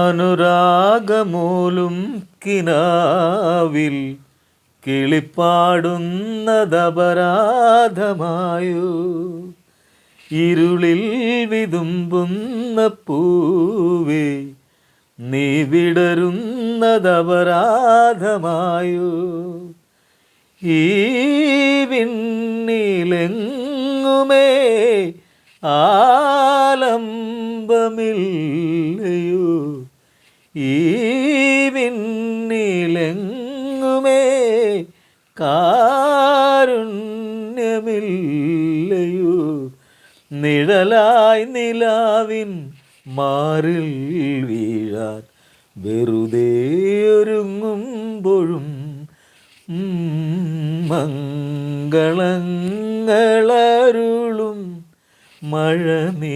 അനുരാഗമൂലും കിനാവിൽ കിളിപ്പാടുന്നതപരാധമായോ, ഇരുളിൽ വിതുമ്പുന്ന പൂവേ നീ വിടരുന്നതപരാധമായോ, ഈ വിണ്ണിലെങ്ങുമേ ആലംബമില്ലയോ, ഈ വിണ്ണിലെങ്ങുമേ കാരുണ്യമില്ലയോ, നിഴലായി നിലാവിൻ മാറിൽ വീഴാൻ വെറുതെ ഒരുങ്ങുമ്പോഴും മംഗളങ്ങളരുളും മഴനീർക്കണങ്ങളെ,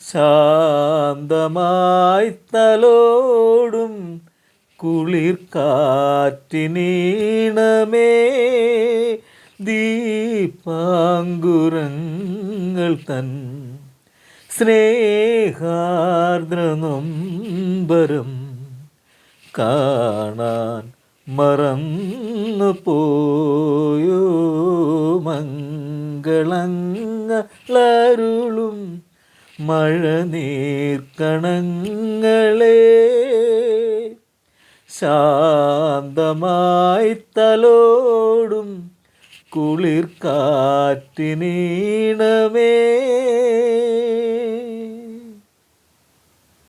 ശാന്തമായി തലോടും കുളിർക്കാറ്റിനീണമേ, ദീപാങ്കുരങ്ങൾ തൻ സ്നേഹാർദ്രനൊമ്പരം കാണാൻ മറന്നു പോയോ, മംഗളങ്ങളരുളും മഴനീർക്കണങ്ങളെ, ശാന്തമായി തലോടും കുളിർക്കാറ്റിനീണമേ.